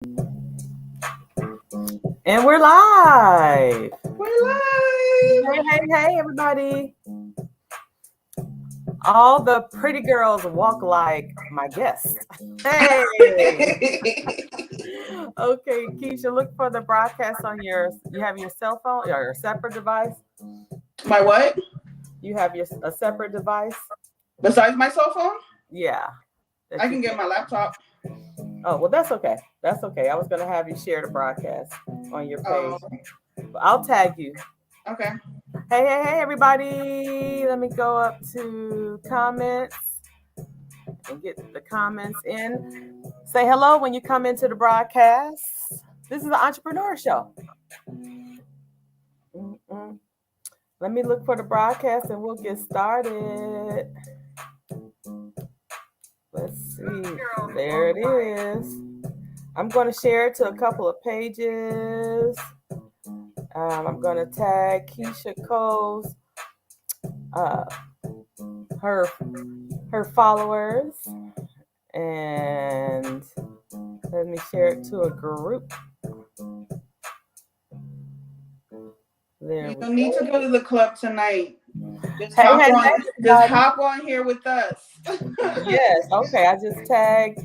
And we're live. We're live. Hey, everybody. All the pretty girls walk like my guest. Hey. Okay, Keysha, look for the broadcast on you have your cell phone or your separate device. My what? You have a separate device. Besides my cell phone? Yeah. I can get my laptop. Oh, well, that's okay. That's okay. I was going to have you share the broadcast on your page. Oh, But I'll tag you. okay. Hey, everybody. Let me go up to comments and get the comments in. Say hello when you come into the broadcast. This is the Entrepreneur Show. Mm-mm. Let me look for the broadcast and we'll get started. Let's see. There it is. I'm going to share it to a couple of pages. I'm going to tag Keysha Cole's her followers, and let me share it to a group. You don't need to go to the club tonight. Just Hey, hop on here with us. Yes, okay. I just tagged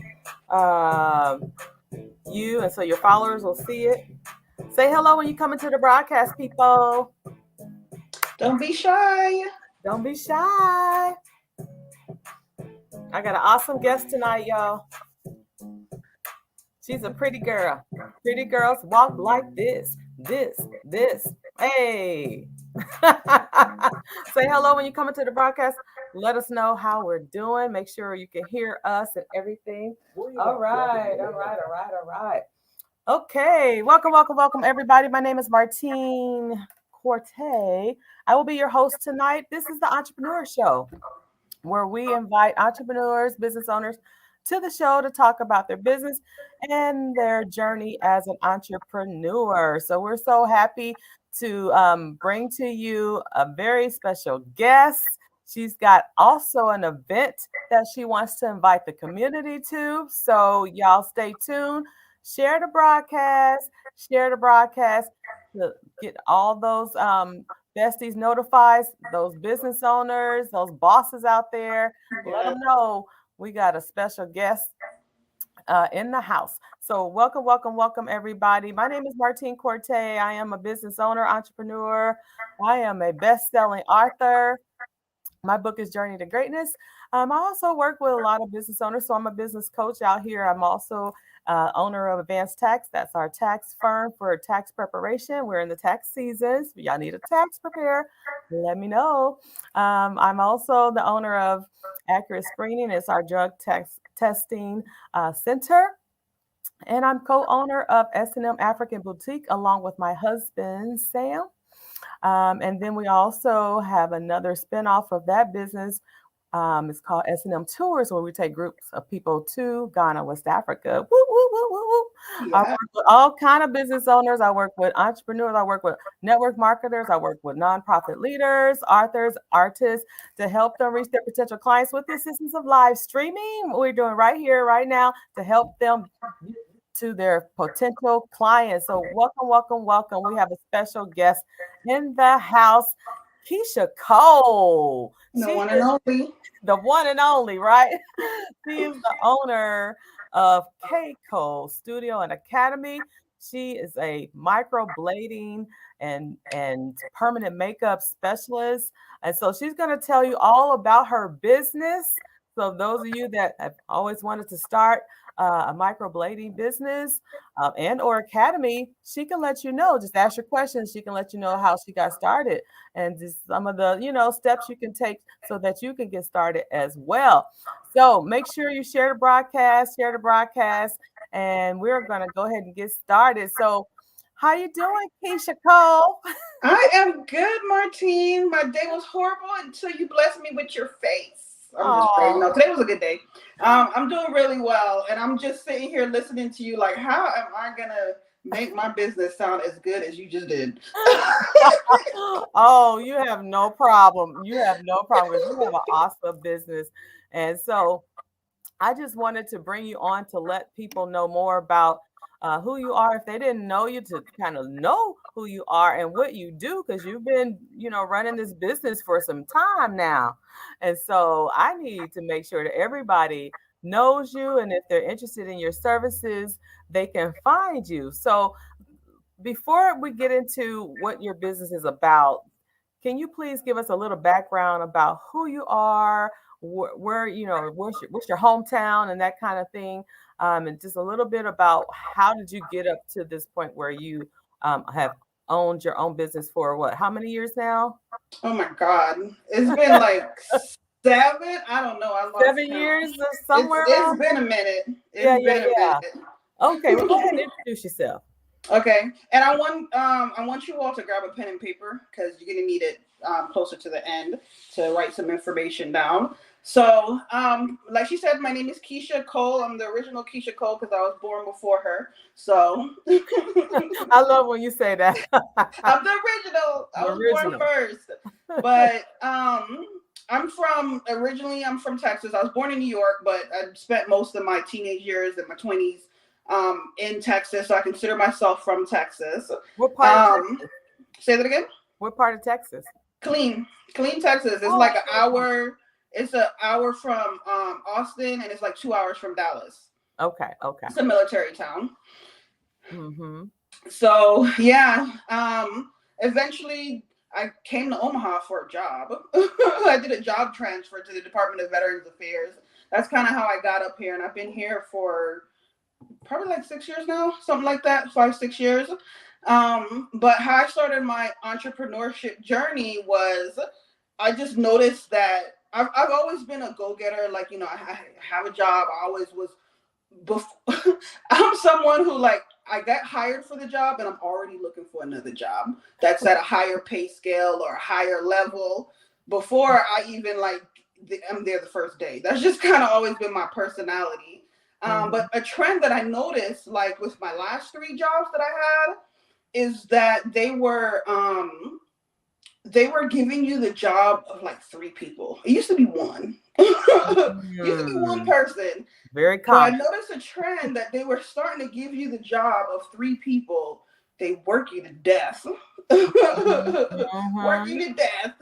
you, and so your followers will see it. Say hello when you come into the broadcast, people. Don't be shy. Don't be shy. I got an awesome guest tonight, y'all. She's a pretty girl. Pretty girls walk like this. Hey. Say hello when you come into the broadcast. Let us know how we're doing. Make sure you can hear us and everything. All right. Okay. Welcome, everybody. My name is Martine Corte. I will be your host tonight. This is the Entrepreneur Show, where we invite entrepreneurs, business owners to the show to talk about their business and their journey as an entrepreneur. So we're so happy to bring to you a very special guest. She's got also an event that she wants to invite the community to. So y'all stay tuned. Share the broadcast. To get all those besties notifies, those business owners, those bosses out there. Let them know we got a special guest in the house. So welcome, everybody. My name is Martine Corte. I am a business owner, entrepreneur. I am a best-selling author. My book is Journey to Greatness. I also work with a lot of business owners, so I'm a business coach out here. I'm also owner of Advanced Tax. That's our tax firm for tax preparation. We're in the tax seasons. If y'all need a tax preparer, let me know. I'm also the owner of Accurate Screening. It's our drug tax testing center. And I'm co-owner of S&M African Boutique along with my husband, Sam. And then we also have another spinoff of that business. It's called S&M Tours, where we take groups of people to Ghana, West Africa. Woo, woo, woo, woo, woo. Yeah. I work with all kind of business owners. I work with entrepreneurs. I work with network marketers. I work with nonprofit leaders, authors, artists to help them reach their potential clients with the assistance of live streaming. We're doing right here, right now to help them to their potential clients. So welcome. We have a special guest in the house, Keysha Cole. The one and only. The one and only, right? She is the owner of K Cole Studio and Academy. She is a microblading and permanent makeup specialist. And so she's going to tell you all about her business. So those of you that have always wanted to start a microblading business and or academy, she can let you know. Just ask your questions. She can let you know how she got started and just some of the steps you can take so that you can get started as well. So make sure you share the broadcast, and we're gonna go ahead and get started. So how you doing, Keysha Cole? I am good, Martine. My day was horrible until you blessed me with your face. I'm just crazy. No, today was a good day. I'm doing really well, and I'm just sitting here listening to you. Like, how am I gonna make my business sound as good as you just did? Oh, you have no problem. You have no problem because you have an awesome business, and so I just wanted to bring you on to let people know more about who you are if they didn't know you, to kind of know who you are and what you do, because you've been, running this business for some time now. And so I need to make sure that everybody knows you, and if they're interested in your services, they can find you. So before we get into what your business is about, can you please give us a little background about who you are, where, what's your hometown and that kind of thing, and just a little bit about how did you get up to this point where you have owned your own business for what? How many years now? Oh my God. It's been like 7. I don't know. I lost 7 years count. or somewhere It's around been there? a minute. Yeah, It's yeah, been a yeah. minute. Okay, well, go ahead and introduce yourself. Okay, and I want you all to grab a pen and paper because you're gonna need it closer to the end to write some information down. So, like she said, my name is Keysha Cole. I'm the original Keysha Cole because I was born before her. So, I love when you say that. I'm the original. I The was born original. first, but I'm from Texas. I was born in New York, but I spent most of my teenage years and my 20s in Texas. So I consider myself from Texas. What part of Um, Texas? say that again. What part of Texas? Clean Texas. It's Oh, like an hour. It's an hour from Austin, and it's like 2 hours from Dallas. okay, okay. It's a military town. Mm-hmm. So yeah, eventually I came to Omaha for a job. I did a job transfer to the Department of Veterans Affairs. That's kind of how I got up here, and I've been here for probably like 6 years now, something like that, 5, 6 years. But how I started my entrepreneurship journey was I just noticed that I've always been a go-getter. Like, I have a job. I always was before. I'm someone who, like, I got hired for the job and I'm already looking for another job that's at a higher pay scale or a higher level before I even I'm there the first day. That's just kind of always been my personality. But a trend that I noticed, like with my last 3 jobs that I had, is that they were giving you the job of like 3 people. It used to be one. It used to be one person. Very But I common. noticed a trend that they were starting to give you the job of 3 people. They work you to death. Work Mm-hmm. you to death.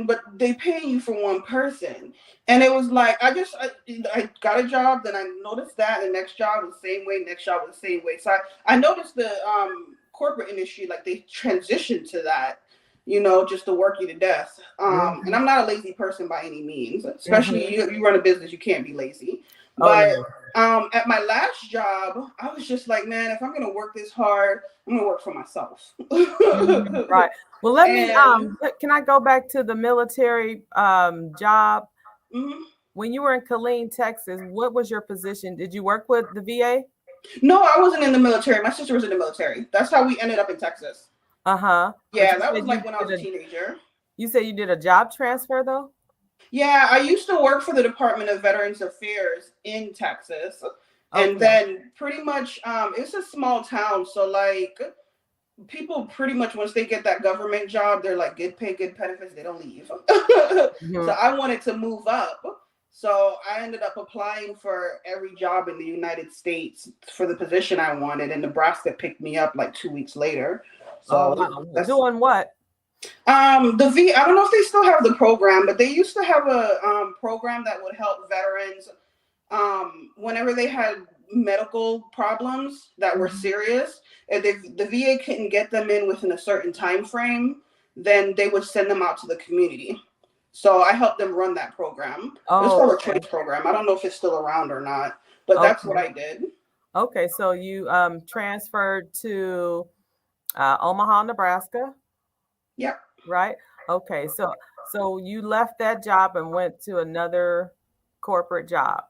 But they paying you for one person. And it was like I got a job, then I noticed that the next job was the same way, next job was the same way. So I noticed the corporate industry, like, they transitioned to that, just to work you to death. And Mm-hmm. I'm not a lazy person by any means, especially Mm-hmm. you run a business, you can't be lazy. Oh But no. at my last job, I was just like, man, if I'm gonna work this hard, I'm gonna work for myself. Mhm. Right. Well, let me And can I go back to the military job? mhm. When you were in Killeen, Texas, what was your position? Did you work with the VA? No, I wasn't in the military. My sister was in the military. That's how we ended up in Texas. Uh-huh. But Yeah, you that said was like when I was a teenager. you did a job transfer though? Yeah, I used to work for the Department of Veterans Affairs in Texas. And Okay. then pretty much it's a small town, so like people pretty much once they get that government job, they're like good pay, good benefits, they don't leave. So Mhm. I wanted to move up. So I ended up applying for every job in the United States for the position I wanted, and Nebraska picked me up like 2 weeks later. Oh So wow. that's Doing what? I don't know if they still have the program, but they used to have a program that would help veterans whenever they had medical problems that were Mhm. serious. If the VA couldn't get them in within a certain time frame, then they would send them out to the community. So I helped them run that program. It was Oh, called a okay. choice program. I don't know if it's still around or not, but that's what Okay. I did. Okay. So you transferred to Omaha, Nebraska, Yep. right? Okay. So you left that job and went to another corporate job.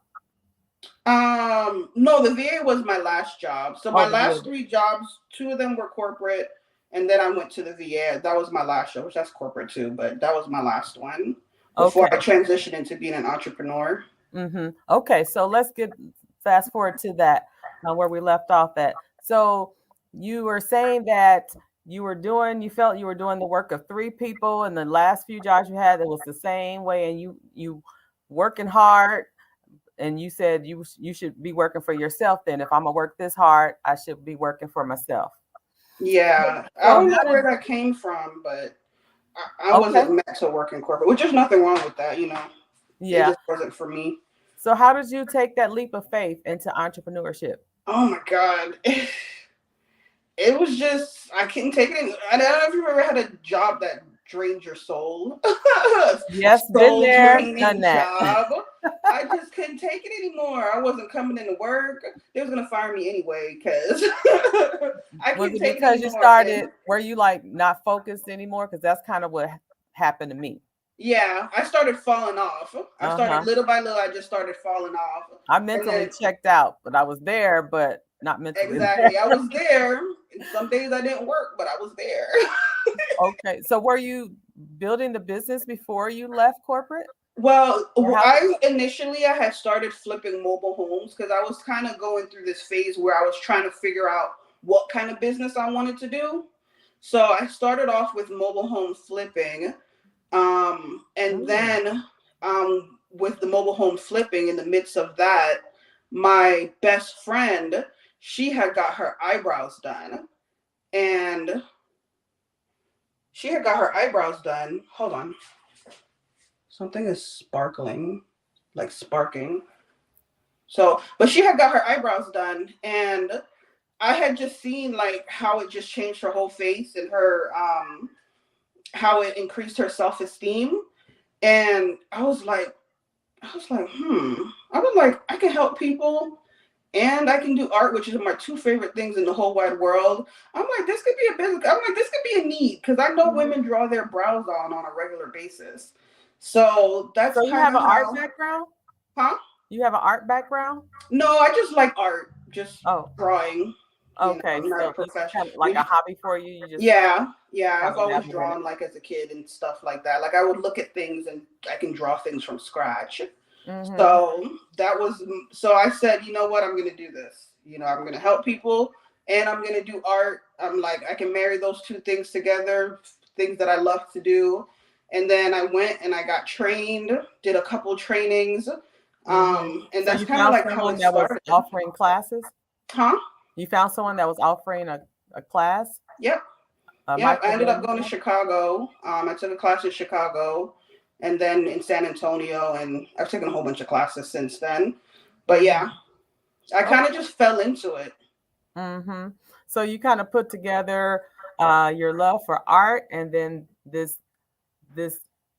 No, the VA was my last job. So Oh, my the last VA. 3 jobs, 2 of them were corporate, and then I went to the VA. That was my last job, which that's corporate too, but that was my last one before I Okay. transitioned into being an entrepreneur. Okay, so let's get fast forward to that where we left off at. So you were saying that you felt you were doing the work of 3 people, and the last few jobs you had, it was the same way, and you working hard. and you said you should be working for yourself. Then if I'm gonna work this hard, I should be working for myself. Yeah, I So don't know how where did that came from, but I okay, wasn't meant to work in corporate, which there's nothing wrong with that, you know. It yeah. just wasn't for me. So how did you take that leap of faith into entrepreneurship? Oh my God. It was just, I couldn't take it. I don't know if you've ever had a job that drains your soul. Yes, been Soul there, done draining that. job. I just couldn't take it anymore. I wasn't coming into work. They was gonna fire me anyway because I Was couldn't it take it because you anymore. And started, were you like not focused anymore? Because that's kind of what happened to me. yeah, I started falling off. I started Uh-huh. little by little. I just started falling off, I and mentally then checked out, but I was there, but not mentally there. exactly, I was there. And some days I didn't work, but I was there. Okay. So were you building the business before you left corporate? Well, Or how did I had started flipping mobile homes because I was kind of going through this phase where I was trying to figure out what kind of business I wanted to do. So I started off with mobile home flipping, and mm, then with the mobile home flipping, in the midst of that, my best friend, she had got her eyebrows done, and she had got her eyebrows done. Hold on, something is sparkling, like sparking. So, but she had got her eyebrows done, and I had just seen like how it just changed her whole face and her how it increased her self-esteem. And I was like, I can help people and I can do art, which is my two favorite things in the whole wide world. I'm like, this could be a business. I'm like, this could be a need because I know mhm. women draw their brows on a regular basis. So that's So you kind have of an art how, background? huh? You have an art background? No, I just like art, just Oh, drawing. You know, okay. I'm not a So it's kind of like professional. a hobby for you. You just Yeah, yeah. kind I've of always dabble in it. drawn like as a kid and stuff like that. Like I would look at things and I can draw things from scratch. Mm-hmm. So that was so I said, you know what, I'm gonna do this. You know, I'm gonna help people and I'm gonna do art. I'm like, I can marry those two things together, things that I love to do. And then I went and I got trained, did a couple trainings. Mm-hmm. And So that's you kind of found like how someone it that was started. offering classes? Huh? You found someone that was offering a class, Yep. a Yep, I ended up microblading going to class? Chicago. I took a class in Chicago and then in San Antonio, and I've taken a whole bunch of classes since then. But yeah, Mm-hmm. I kind of Okay. just fell into it. Mm-hmm. So you kind of put together your love for art and then this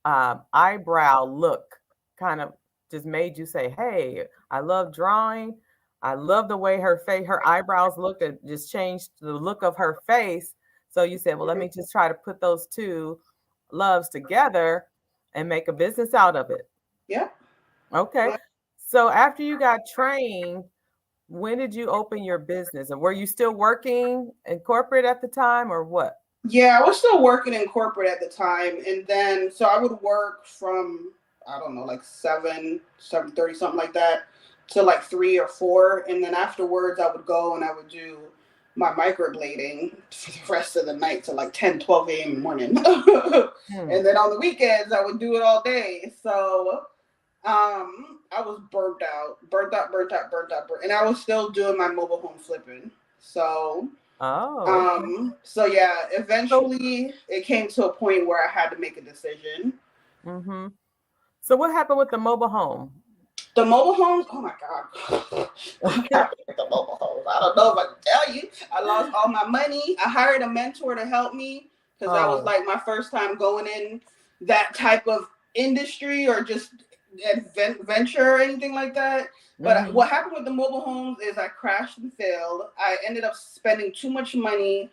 eyebrow look kind of just made you say, "Hey, I love drawing. I love the way her eyebrows looked. It just changed the look of her face." So you said, "Well, let me just try to put those two loves together and make a business out of it." Yeah. Okay. Yeah. So after you got trained, when did you open your business? And were you still working in corporate at the time or what? Yeah, I was still working in corporate at the time, and then so I would work from I don't know like 7:30 something like that to like 3 or 4, and then afterwards I would go and I would do my microblading for the rest of the night to like 10, 12 a.m. in the morning, Hmm. and then on the weekends I would do it all day. So I was and I was still doing my mobile home flipping. So Oh, okay. so yeah, So, eventually it came to a point where I had to make a decision. mhm. So what happened with the mobile home? The mobile homes, oh my God. What happened with the mobile homes? I don't know if I can tell you. I lost all my money. I hired a mentor to help me because that was Oh, like my first time going in that type of industry or just venture or anything like that. But mhm. what happened with the mobile homes is I crashed and failed. I ended up spending too much money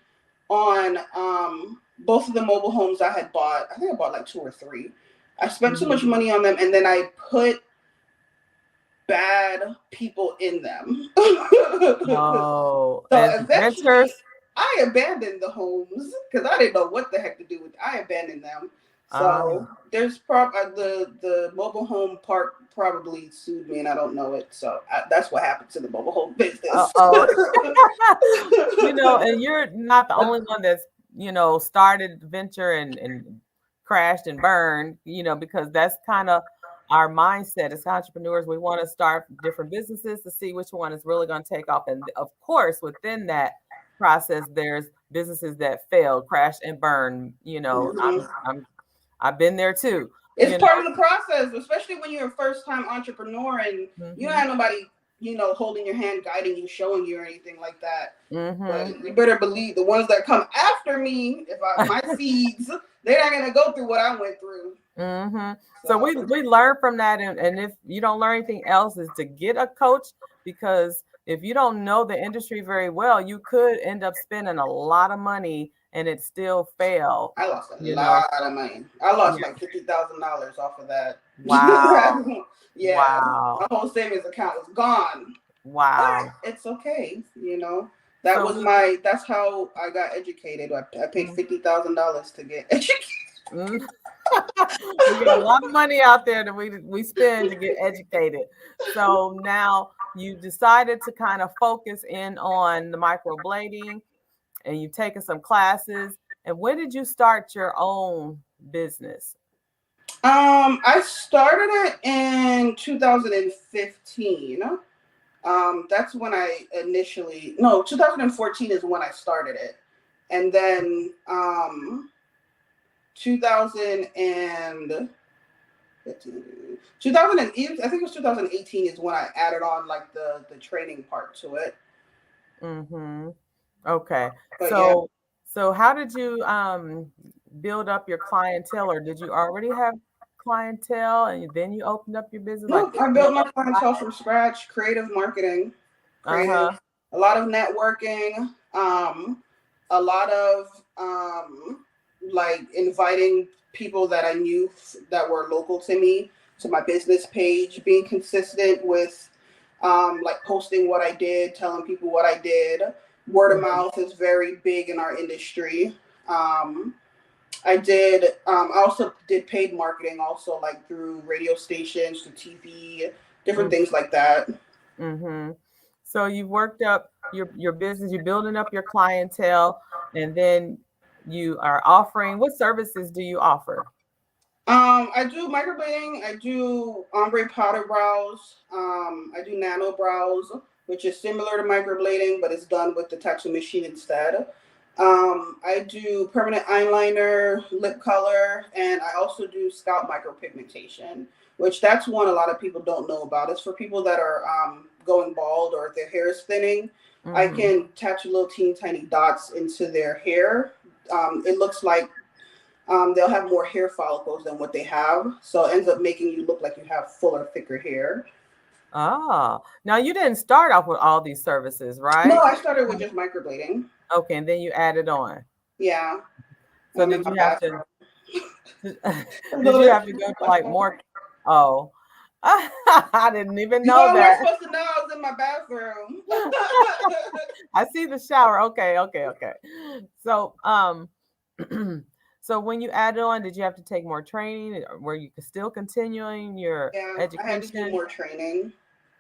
on both of the mobile homes I had bought. I think I bought like two or three. I spent too much Mhm. money on them, and then I put bad people in them. Oh, So as eventually, renters? I abandoned the homes because I didn't know what the heck to do with. I abandoned them. So Ah. there's the mobile home park probably sued me and I don't know it. So that's what happened to the mobile home business. Uh-oh. And you're not the only one that's, started venture and crashed and burned, because that's kind of our mindset as entrepreneurs. We want to start different businesses to see which one is really going to take off. And of course, within that process, there's businesses that failed, crash and burn. Mhm. I've been there too. It's part of the process, especially when you're a first time entrepreneur and you don't Mm-hmm. have nobody, holding your hand, guiding you, showing you, or anything like that. But Mm-hmm. you better believe the ones that come after me, my seeds, they're not gonna go through what I went through. Mm-hmm. So So we learn from that, and if you don't learn anything else, is to get a coach, because if you don't know the industry very well, you could end up spending a lot of money and it still fail. I lost a You know, lot of money. I lost yeah. like $50,000 off of that. Wow, Yeah, my wow, whole savings account was gone. But wow. it's okay. So we, That's how I got educated. I paid mm, $50,000 to get educated. mm. We get a lot of money out there that we spend to get educated. So now you decided to kind of focus in on the microblading, and you've taken some classes. And when did you start your own business? I started it in 2015. That's when I initially, no, 2014 is when I started it. And then 2000 and 2000 and I think it was 2018 is when I added on like the training part to it. Mm-hmm. Okay. But yeah, So how did you build up your clientele, or did you already have clientele and then you opened up your business? Like, nope, I what built my clientele from scratch. Creative marketing, uh-huh. a lot of networking, a lot of like inviting people that I knew that were local to me to my business page, being consistent with like posting what I did, telling people what I did. Word of Mhm. mouth is very big in our industry. Um, I also did paid marketing, also like through radio stations, through TV, different things like that. Mm-hmm. So you've worked up your business, you're building up your clientele, and then you are offering, what services do you offer? I do microblading. I do ombre powder brows. I do nano brows, which is similar to microblading, but it's done with the tattoo machine instead. I do permanent eyeliner, lip color, and I also do scalp micropigmentation, which that's one a lot of people don't know about. It's for people that are going bald or if their hair is thinning. I Mm-hmm. can tattoo little teeny tiny dots into their hair. It looks like they'll have more hair follicles than what they have. So it ends up making you look like you have fuller, thicker hair. Ah, now you didn't start off with all these services, No, right? I started with just microblading. Okay, and then you added on. Yeah, So I'm in did my you have to bathroom. did you have to go to like more? Oh, I didn't even You know all weren't that. supposed to know I was in my bathroom. I see the shower. Okay, okay, okay. So, so when you added on, did you have to take more training? Or were you still continuing your Yeah, I had to do education? more training.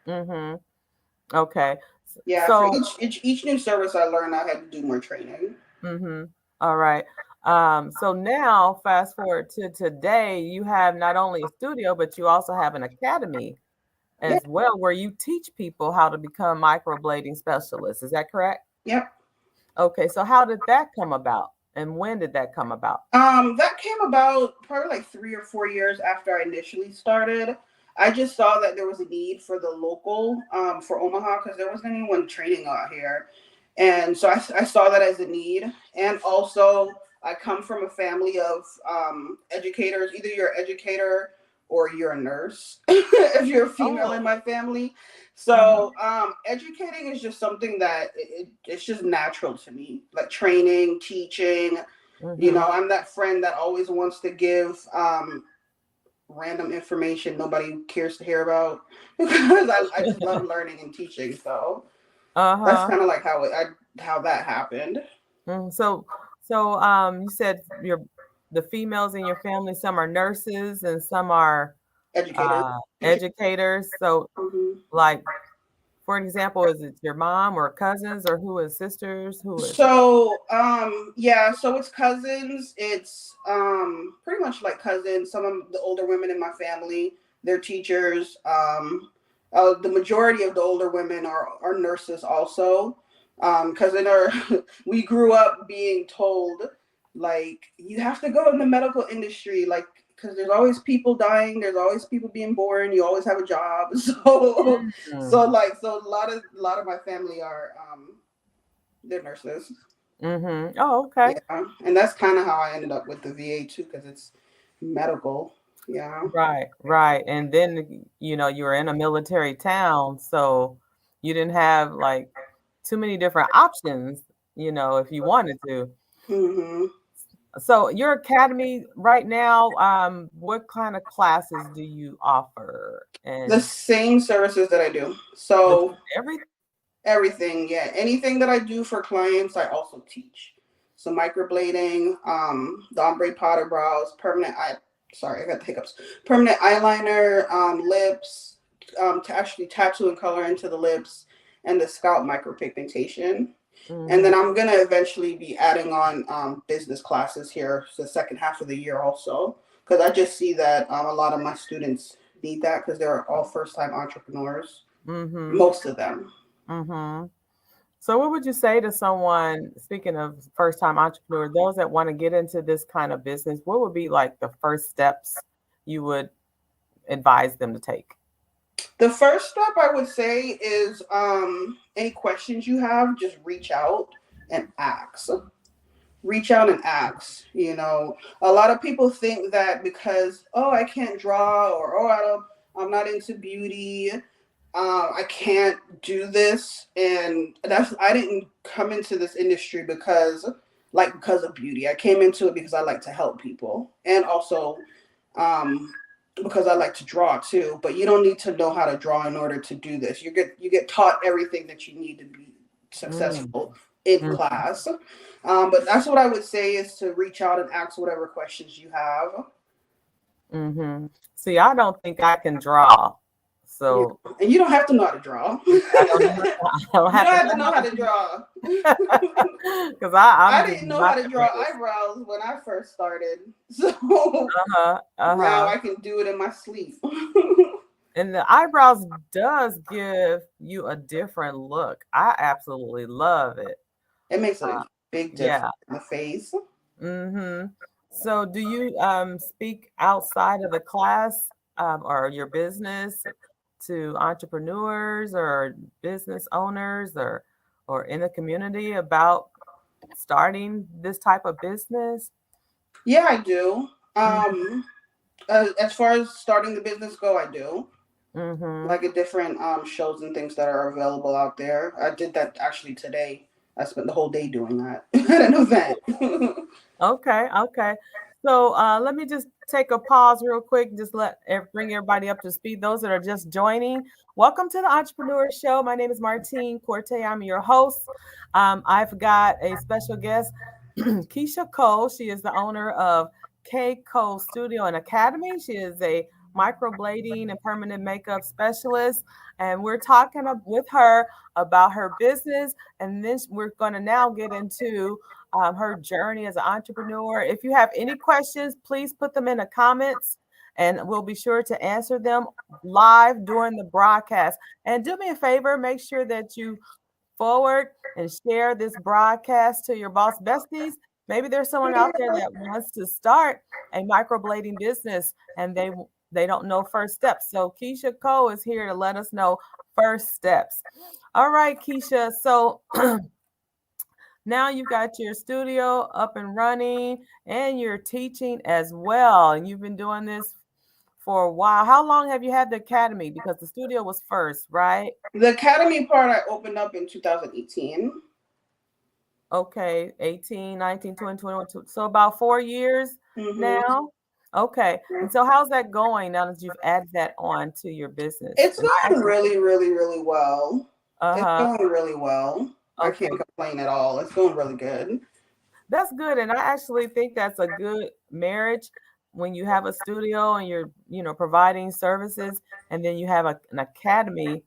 Mm-hmm. Okay. Yeah, for So, each new service I learned, I had to do more training. mm-hmm. All right. So now fast forward to today, you have not only a studio, but you also have an academy Yeah, as well, where you teach people how to become microblading specialists. Is that correct? yep. Okay, so how did that come about? And when did that come about? That came about probably like 3 or 4 years after I initially started. I just saw that there was a need for the local, for Omaha, because there wasn't anyone training out here. And so I saw that as a need. And also, I come from a family of educators. Either you're an educator or you're a nurse, if you're a female Oh, in my family. uh-huh. So, educating is just something that it's just natural to me, like training, teaching. Mm-hmm. I'm that friend that always wants to give random information nobody cares to hear about because I just love learning and teaching. So that's Uh-huh. kind of like how that happened. So you said the females in your family, some are nurses and some are Educators, teachers. educators. So, Mhm. like, for example, is it your mom or cousins, or who is sisters? Who is it? So yeah, so it's cousins. It's pretty much like cousins. Some of the older women in my family they're teachers. The majority of the older women are nurses also, because in our we grew up being told like you have to go in the medical industry, like because there's always people dying, there's always people being born, you always have a job. So Mm-hmm. a lot of my family are they're nurses. Mm-hmm. Oh, okay. Yeah, and that's kind of how I ended up with the VA too, because it's medical. Yeah. Right, right. And then, you were in a military town, so you didn't have like too many different options, if you wanted to. Hmm. So your academy right now, what kind of classes do you offer? The And same services that I do. the So everything? everything, yeah. Anything that I do for clients, I also teach. So microblading, the ombre powder brows, sorry, I got the hiccups. Permanent eyeliner, lips, to actually tattoo and color into the lips, and the scalp micropigmentation. And Mm-hmm. then I'm gonna eventually be adding on business classes here the second half of the year also, because I just see that a lot of my students need that because they're all first time entrepreneurs, Mm-hmm. most of them. Mm-hmm. So what would you say to someone, speaking of first time entrepreneur, those that want to get into this kind of business, what would be like the first steps you would advise them to take? The first step I would say is any questions you have, just reach out and ask. Reach out and ask. A lot of people think that because I can't draw, or I'm not into beauty, I can't do this. And I didn't come into this industry because of beauty. I came into it because I like to help people, and also um, because I like to draw too. But you don't need to know how to draw in order to do this. You get taught everything that you need to be Mm, successful in mm, class. But that's what I would say, is to reach out and ask whatever questions you have. mm-hmm. See, I don't think I can draw, Yeah. so And you don't have to know how to draw. I don't know. I don't You have don't to have know to know how to draw. how to because I'm I just didn't know how not to the draw greatest. eyebrows when I first started. So Uh-huh. now Uh-huh. I can do it in my sleep. And the eyebrows does give you a different look. I absolutely love it. It makes a Uh, big difference yeah. in the face. Mm-hmm. So do you speak outside of the class or your business to entrepreneurs or business owners or in the community about starting this type of business? Yeah, I do. Mm-hmm. As far as starting the business go, I do. Mm-hmm. Like at different shows and things that are available out there. I did that actually today. I spent the whole day doing that at an event. Okay, okay. So let me just take a pause real quick and just bring everybody up to speed. Those that are just joining, welcome to the Entrepreneur Show. My name is Martine Corte. I'm your host. I've got a special guest, Keysha Cole. She is the owner of K Cole Studio and Academy. She is a microblading and permanent makeup specialist, and we're talking with her about her business, and then we're going to now get into her journey as an entrepreneur. If you have any questions, please put them in the comments and we'll be sure to answer them live during the broadcast. And do me a favor, make sure that you forward and share this broadcast to your boss besties. Maybe there's someone out there that wants to start a microblading business and they don't know first steps. So Keysha Cole is here to let us know first steps. All right, Keysha. So now you've got your studio up and running and you're teaching as well. And you've been doing this for a while. How long have you had the academy? Because the studio was first, right? The academy part I opened up in 2018. Okay, 18, 19, 20, 21. So about 4 years Hmm. now. Okay. And so how's that going now that you've added that on to your business? It's And I going actually, really, really, really well. It's uh-huh. going really well. I Okay. can't complain at all. It's going really good. That's good. And I actually think that's a good marriage when you have a studio and you're, providing services and then you have an academy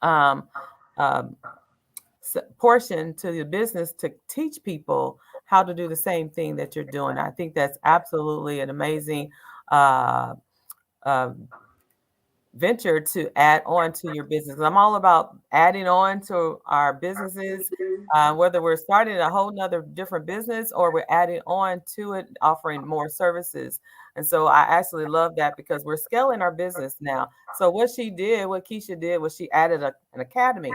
um, um, portion to the business to teach people how to do the same thing that you're doing. I think that's absolutely an amazing uh, venture to add on to your business. I'm all about adding on to our businesses, whether we're starting a whole nother different business or we're adding on to it, offering more services. And so I actually love that because we're scaling our business now. So what Keysha did was she added an academy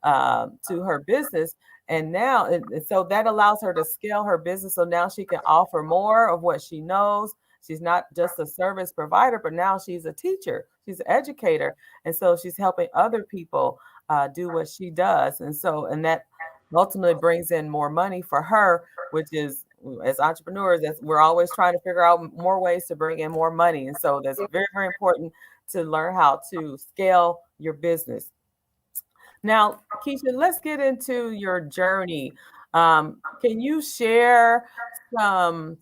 to her business. And now, and so that allows her to scale her business. So now she can offer more of what she knows. She's not just a service provider, but now she's a teacher, she's an educator. And so she's helping other people do what she does. And that ultimately brings in more money for her, which is, as entrepreneurs, that's, we're always trying to figure out more ways to bring in more money. And so that's very, very important to learn how to scale your business. Now, Keisha, let's get into your journey. Can you share some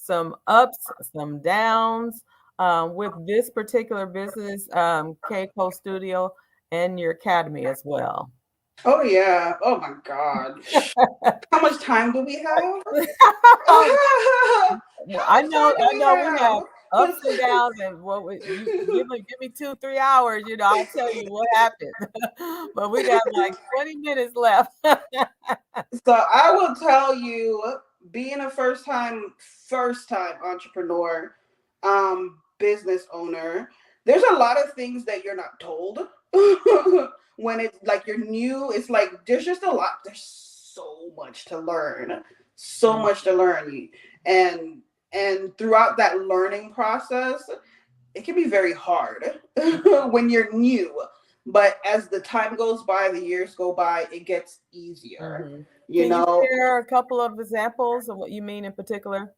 ups, some downs with this particular business, Keiko Studio, and your academy as well? Oh yeah. Oh my God. How much time do we have? How I much time do I we know we have have? ups and downs, and you give me 2, 3 hours, I'll tell you what happened. But we got like 20 minutes left. So I will tell you, being a first time entrepreneur, business owner, there's a lot of things that you're not told. When it's like you're new, it's like there's so much to learn. So much to learn. And and throughout that learning process, it can be very hard when you're new. But as the time goes by, the years go by, it gets easier. Mhm. You Can you know, share a couple of examples of what you mean in particular?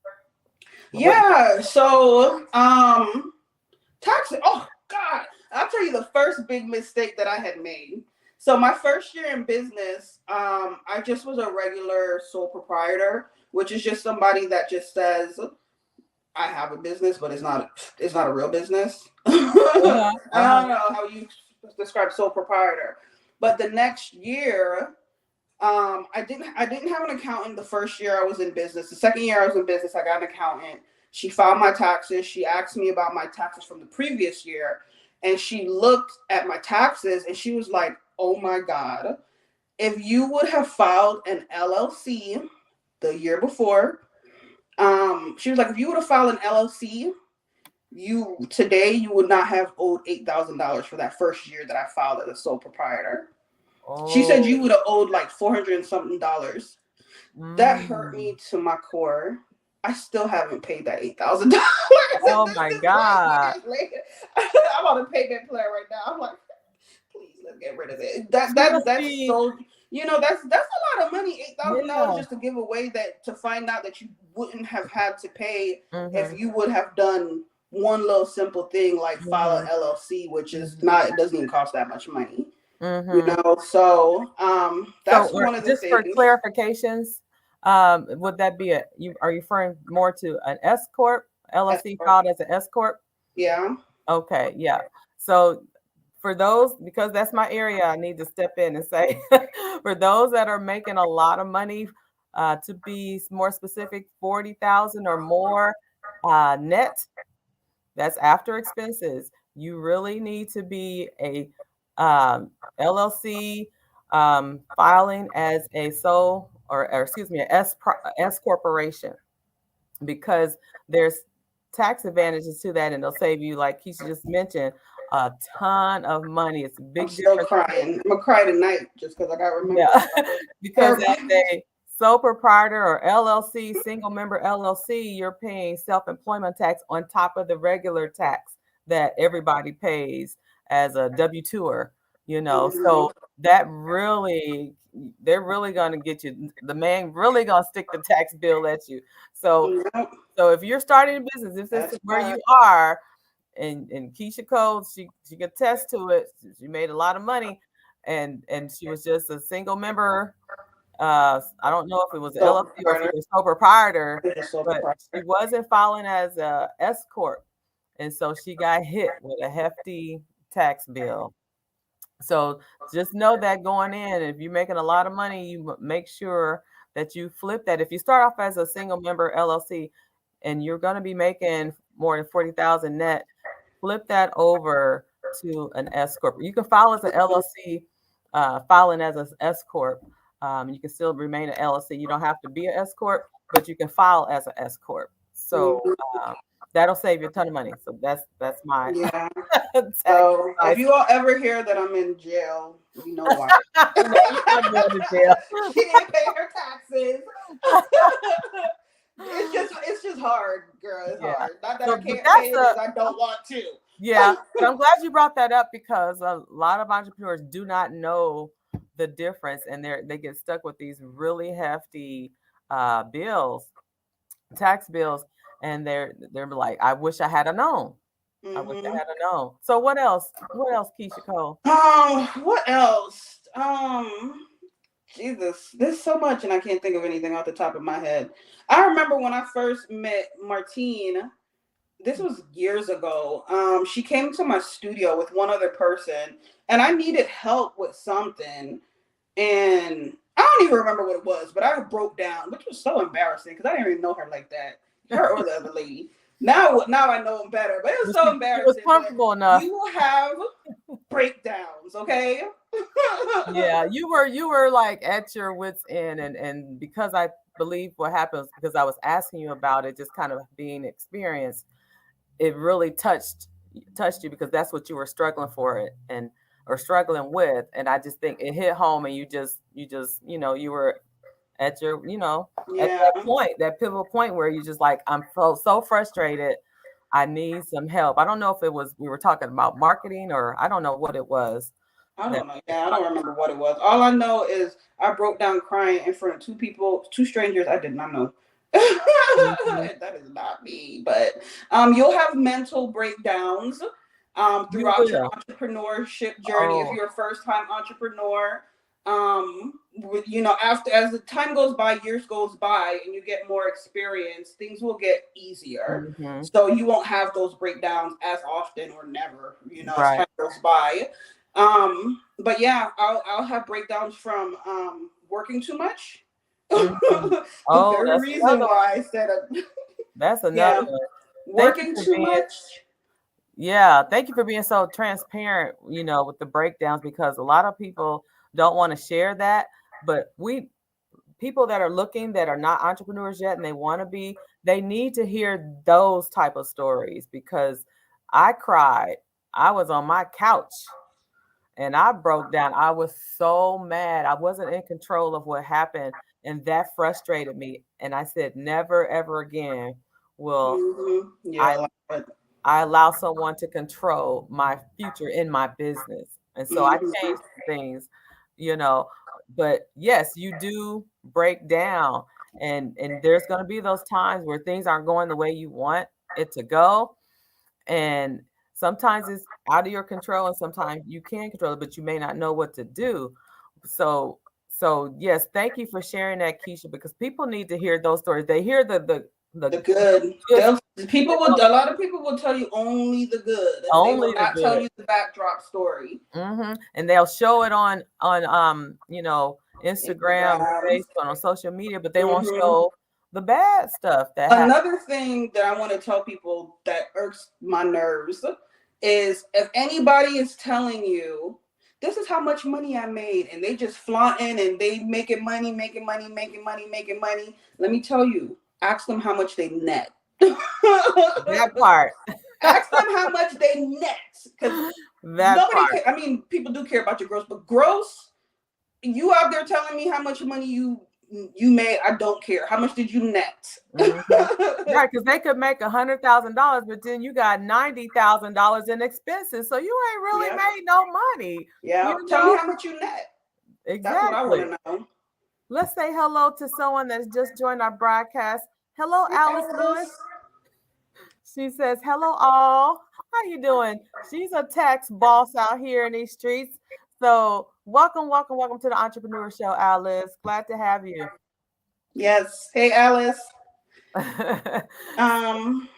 What? yeah. So, taxi. Oh God, I'll tell you the first big mistake that I had made. So my first year in business, I just was a regular sole proprietor, which is just somebody that just says, I have a business, but it's not a real business. I Uh-huh, uh-huh. don't know how you describe sole proprietor. But the next year, I didn't have an accountant the first year I was in business. The second year I was in business, I got an accountant. She filed my taxes. She asked me about my taxes from the previous year. And she looked at my taxes and she was like, oh my God, if you would have filed an LLC the year before, she was like, if you would have filed an LLC, you would not have owed $8,000 for that first year that I filed as a sole proprietor. She said Oh, you would have owed like 400 and something dollars. That hurt mm. me to my core. I still haven't paid that $8,000. Oh This my is like God. years later. I'm on a payment plan right now. I'm like, please let's get rid of it. That She that must that's be, so that's a lot of money. $8,000 yeah. just to give away, that to find out that you wouldn't have had to pay if Mm-hmm, you would have done one little simple thing like file mm-hmm, an LLC, which is mm-hmm, not, it doesn't even cost that much money. mm-hmm. So So, that's one of the just for things. clarifications, would that be are you referring more to an S corp, That's LLC filed as an S corp? yeah. Okay, yeah. So for those, because that's my area, I need to step in and say, for those that are making a lot of money, to be more specific, 40,000 or more net, that's after expenses. You really need to be a LLC, filing as a sole, or excuse me, S corporation, because there's tax advantages to that, and they'll save you, like Keisha just mentioned, a ton of money. It's a I'm big still difference. crying. I'm gonna cry tonight just because I got remembered Yeah, about it. because Terrible. as a sole proprietor or LLC, single member LLC, you're paying self-employment tax on top of the regular tax that everybody pays as a W-2er, Mhm. So that really, they're really going to get you. The man really going to stick the tax bill at you. So, Yep, so if you're starting a business, if this is that's where you fact. are, and Keisha Cole, she can attest to it. She made a lot of money, and she was just a single member. I don't know if it was an Sole LLC or if she proprietor. was sole proprietor, It's a sole but she proprietor. wasn't filing as a S corp, and so she got hit with a hefty tax bill. So just know that going in, if you're making a lot of money, you make sure that you flip that. If you start off as a single member LLC and you're going to be making more than 40,000 net, flip that over to an S corp. You can file as an LLC, filing as an S corp. You can still remain an LLC. You don't have to be an S corp, but you can file as an S corp. So Mhm. that'll save you a ton of money. So that's my Yeah. tax So if advice. you all ever hear that I'm in jail, you know why. No, you're not going to jail. She didn't pay her taxes. It's just hard, girl. It's Yeah. hard. Not that I So, but can't that's pay it, is I don't want to. yeah. But I'm glad you brought that up because a lot of entrepreneurs do not know the difference, and they get stuck with these really hefty bills, tax bills, and they're like, I wish I had a known. I wish I Hmm. had a known. So what else? What else, Keisha Cole? What else? Jesus, there's so much, and I can't think of anything off the top of my head. I remember when I first met Martine. This was years ago. She came to my studio with one other person, and I needed help with something, and I don't even remember what it was, but I broke down, which was so embarrassing because I didn't even know her like that, her or the other lady. Now I know them better, but it was so She was embarrassing. But comfortable enough. you have breakdowns, okay? Yeah, you were like at your wits end, and because I believe what happens because I was asking you about it, just kind of being experienced, it really touched you because that's what you were struggling for it and or struggling with, and I just think it hit home, and you just you were at your at Yeah, that point, that pivotal point where you just like I'm so frustrated. I need some help. I don't know if it was we were talking about marketing or I don't know what it was I that don't know. Yeah, I don't remember what it was. All I know is I broke down crying in front of two people, two strangers I did not know. Mhm. That is not me. But you'll have mental breakdowns You throughout your will. entrepreneurship journey. If Oh. you're a first time entrepreneur, after as the time goes by, years goes by, and you get more experience, things will get easier. Mhm. So you won't have those breakdowns as often or never, as Right. time goes by. But yeah, I'll have breakdowns from working too much. Mhm. The Oh, very that's reason another one. why I said That's another yeah, one. Thank you working for too being much. Yeah, thank you for being so transparent, with the breakdowns because a lot of people don't want to share that, but we people that are looking that are not entrepreneurs yet and they want to be, they need to hear those type of stories because I cried. I was on my couch and I broke down. I was so mad. I wasn't in control of what happened and that frustrated me and I said never ever again will I Yeah, like, I allow someone to control my future in my business. And so I mhm. changed some things, you know. But yes, you do break down and there's going to be those times where things aren't going the way you want it to go and sometimes it's out of your control and sometimes you can control it but you may not know what to do. So yes, thank you for sharing that, Keisha, because people need to hear those stories. They hear the The good. good stories, A lot of people will tell you only the good. They will only the not tell good. you the backdrop story. And they'll show it on Instagram, Instagram. Facebook, on social media, but they won't Hmm. show the bad stuff that happens. Another thing that I want to tell people that irks my nerves is if anybody is telling you this is how much money I made and they just flaunting and they making money, making money, making money, making money. Let me tell you, ask them how much they net. That part. Ask them how much they net because That nobody part. care. I mean, people do care about your gross, but gross, you out there telling me how much money you made. I don't care. How much did you net? Hmm. Right, because they could make $100,000, but then you got $90,000 in expenses, so you ain't really Yeah, made no money. yeah. You Tell me know how much you net. That's what I want exactly. to know. Let's say hello to someone that's just joined our broadcast. Hello, Hey, Alice Lewis. Alice. She says, "Hello, all. How you doing?" She's a tax boss out here in these streets. So, welcome, welcome, welcome to the Entrepreneur Show, Alice. Glad to have you. Yes. Hey, Alice. so, Um.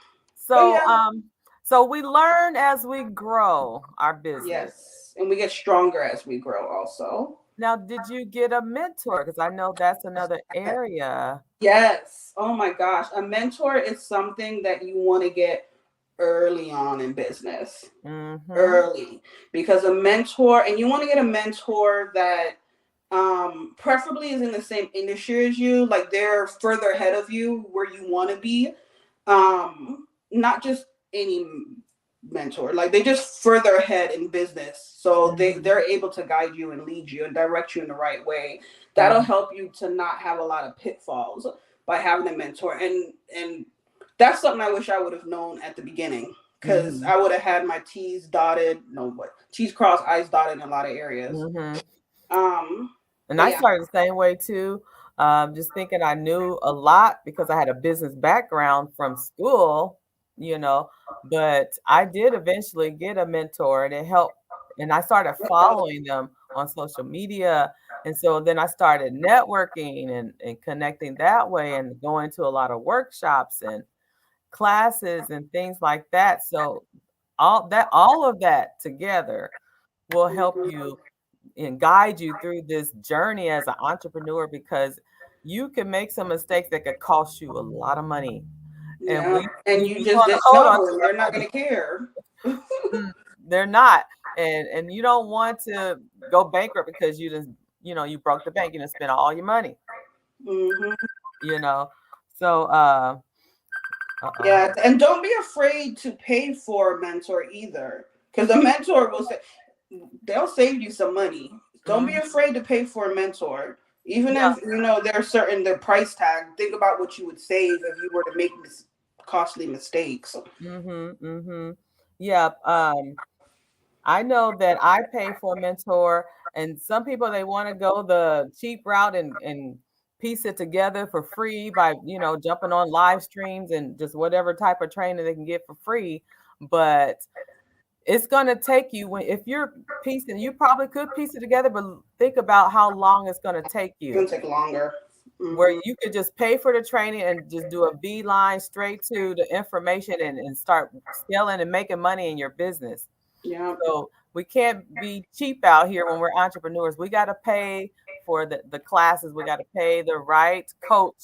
But so, yeah. um, so we learn as we grow our business. Yes. And we get stronger as we grow. Also. Now, did you get a mentor? Because I know that's another area. Yes. Oh my gosh. A mentor is something that you want to get early on in business. Mm-hmm. Early. Because a mentor, and you want to get a mentor that preferably is in the same industry as you, like they're further ahead of you where you want to be. Not just any mentor, like they just further ahead in business, so they're able to guide you and lead you and direct you in the right way. That'll help you to not have a lot of pitfalls by having a mentor. And that's something I wish I would have known at the beginning, because I would have had my T's dotted, no, what, T's crossed, I's dotted in a lot of areas. And I started the same way too. Just thinking I knew a lot because I had a business background from school, you know, but I did eventually get a mentor and it helped. And I started following them on social media. And so then I started networking and connecting that way and going to a lot of workshops and classes and things like that. So all of that together will help you and guide you through this journey as an entrepreneur, because you can make some mistakes that could cost you a lot of money. And and you just didn't know, and they're not going to care. They're not. And you don't want to go bankrupt because you just, you broke the bank, spent all your money. So yeah, and don't be afraid to pay for a mentor either, because a mentor will say, they'll save you some money. Don't be afraid to pay for a mentor, even if there's certain the price tag. Think about what you would save if you were to make costly mistakes. Yeah. I know that I pay for a mentor, and some people, they want to go the cheap route and piece it together for free by jumping on live streams and just whatever type of training they can get for free. But it's going to take you, if you're piecing, you probably could piece it together, but think about how long it's going to take you. It's going to take longer. Where you could just pay for the training and just do a beeline straight to the information and start scaling and making money in your business. Yeah. So we can't be cheap out here when we're entrepreneurs. We got to pay for the classes. We got to pay the right coach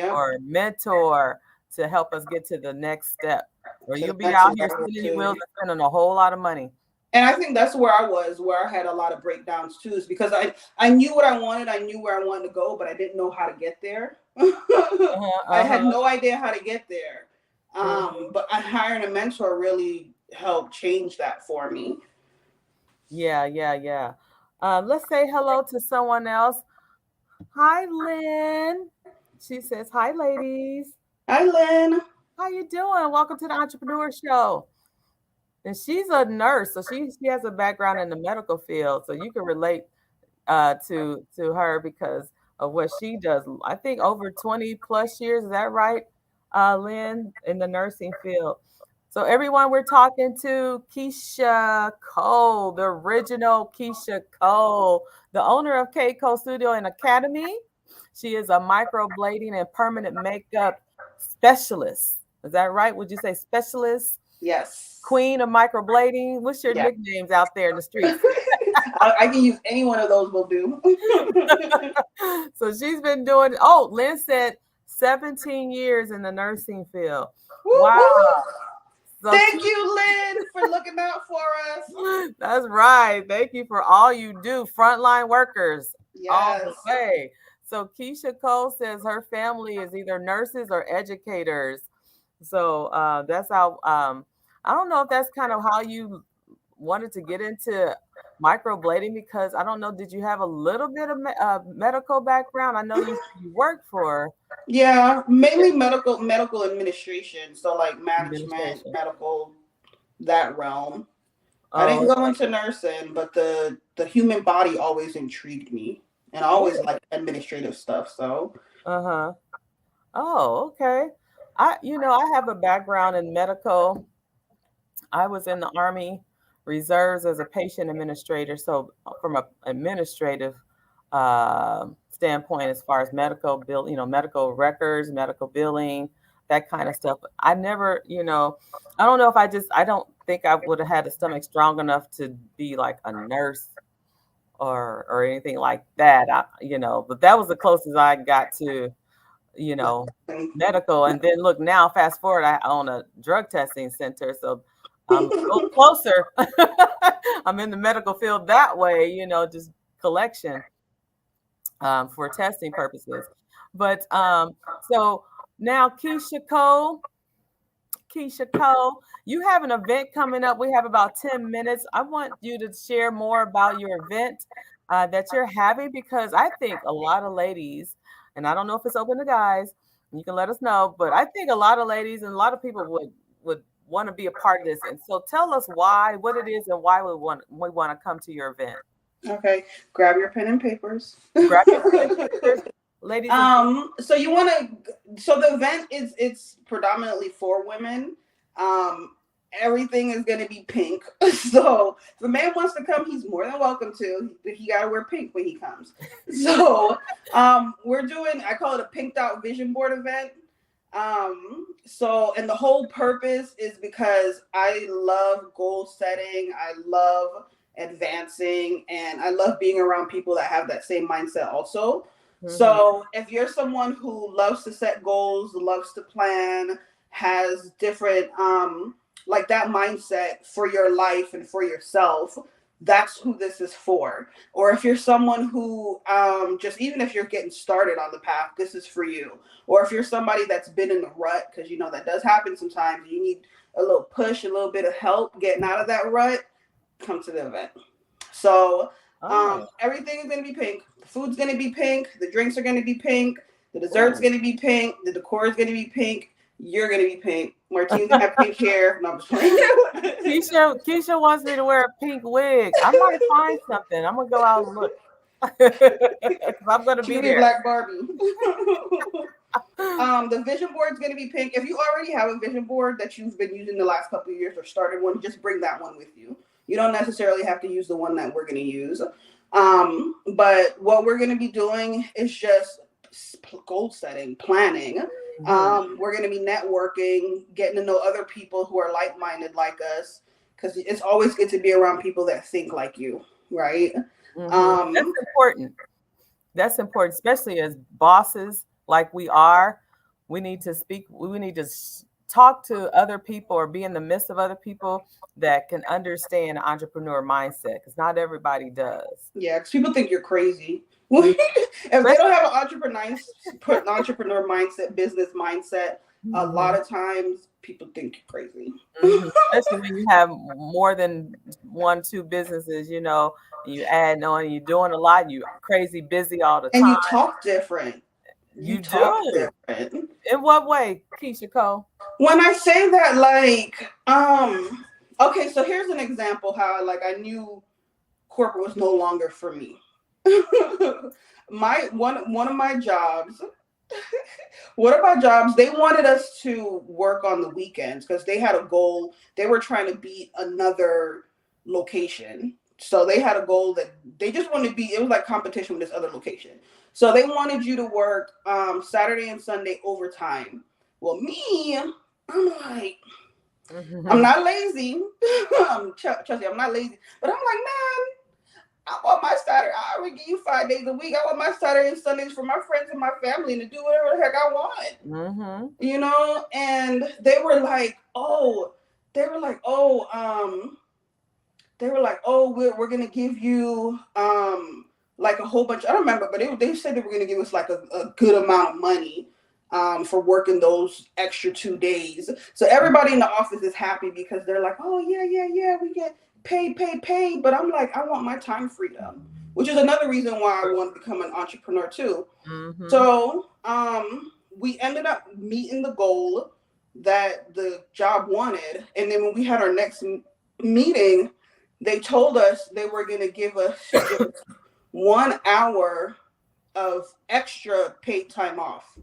or mentor to help us get to the next step. Or you'll be out here spinning your wheels and spending a whole lot of money. And I think that's where I was, where I had a lot of breakdowns too, is because I knew what I wanted. I knew where I wanted to go, but I didn't know how to get there. I had no idea how to get there. But hiring a mentor really helped change that for me. Yeah. Let's say hello to someone else. Hi, Lynn. She says, hi, ladies. Hi, Lynn. How you doing? Welcome to the Entrepreneur Show. And she's a nurse, so she has a background in the medical field, so you can relate to her because of what she does. I think over 20 plus years, is that right, Lynn, in the nursing field? So everyone, we're talking to Keysha Cole, the original Keysha Cole, the owner of K Cole Studio and Academy. She is a microblading and permanent makeup specialist. Is that right? Would you say specialist? Yes. Queen of microblading. What's your nicknames out there in the streets? I can use any one of those will do. So she's been doing, Lynn said 17 years in the nursing field. Wow. So thank you, Lynn, for looking out for us. That's right. Thank you for all you do. Frontline workers. Yes. All the way. So Keysha Cole says her family is either nurses or educators. So that's how, I don't know if that's kind of how you wanted to get into microblading, because I don't know, did you have a little bit of medical background? I know you worked for. Yeah, mainly medical administration. So like management, medical, that realm. I didn't go into nursing, but the human body always intrigued me, and I always liked administrative stuff. So. Oh, okay. I have a background in medical. I was in the Army Reserves as a patient administrator. So from an administrative standpoint, as far as medical bill, medical records, medical billing, that kind of stuff. I never, I don't know if I don't think I would have had the stomach strong enough to be like a nurse or anything like that. But that was the closest I got to, medical. And then look, now fast forward, I own a drug testing center. So I'm a little closer. I'm in the medical field that way, just collection for testing purposes. But so now Keysha Cole, you have an event coming up. We have about 10 minutes. I want you to share more about your event that you're having, because I think a lot of ladies, and I don't know if it's open to guys, you can let us know, but I think a lot of ladies and a lot of people would want to be a part of this. And so tell us what it is and why we want to come to your event. Okay, grab your pen and papers. Grab your pen and papers. Ladies, so you want to, so the event it's predominantly for women. Everything is going to be pink. So if a man wants to come, he's more than welcome to, but he got to wear pink when he comes. So we're doing, I call it a pinked out vision board event. And the whole purpose is because I love goal setting. I love advancing, and I love being around people that have that same mindset also. Mm-hmm. So if you're someone who loves to set goals, loves to plan, has different, like that mindset for your life and for yourself, that's who this is for. Or if you're someone who, just even if you're getting started on the path, this is for you. Or if you're somebody that's been in the rut, because that does happen sometimes, you need a little push, a little bit of help getting out of that rut, come to the event. So everything is going to be pink. The food's going to be pink. The drinks are going to be pink. The dessert's going to be pink. The decor is going to be pink. You're going to be pink. Martine's going to have pink hair. No, I'm just playing. Keysha wants me to wear a pink wig. I might find something. I'm going to go out and look. I'm going to be there. Black Barbie. The vision board is going to be pink. If you already have a vision board that you've been using the last couple of years or started one, just bring that one with you. You don't necessarily have to use the one that we're going to use. But what we're going to be doing is just goal setting, planning. We're going to be networking, getting to know other people who are like-minded like us, because it's always good to be around people that think like you, right? That's important. That's important, especially as bosses like we are. We need to talk to other people or be in the midst of other people that can understand entrepreneur mindset, because not everybody does. Yeah, because people think you're crazy. If they don't have an entrepreneur mindset, business mindset, a lot of times people think you're crazy. Especially when you have more than 1-2 businesses, you add on, you're doing a lot, you're crazy busy all the time. And you talk different. You talk different. In what way, Keysha Cole? When I say that, like, okay, so here's an example how I knew corporate was no longer for me. One of my jobs, they wanted us to work on the weekends because they had a goal. They were trying to beat another location. So they had a goal that they just wanted to be, it was like competition with this other location. So they wanted you to work Saturday and Sunday overtime. Well, me, I'm like, I'm not lazy. Trust me, I'm not lazy. But I'm like, man, I want my Saturday. I already give you 5 days a week. I want my Saturday and Sundays for my friends and my family and to do whatever the heck I want. And they were like, we're gonna give you like a whole bunch. I don't remember, but they said they were gonna give us like a good amount of money for working those extra 2 days. So everybody in the office is happy because they're like, oh yeah, we get paid. But I'm like, I want my time freedom, which is another reason why I want to become an entrepreneur too. So we ended up meeting the goal that the job wanted, and then when we had our next meeting, they told us they were going to give us 1 hour of extra paid time off.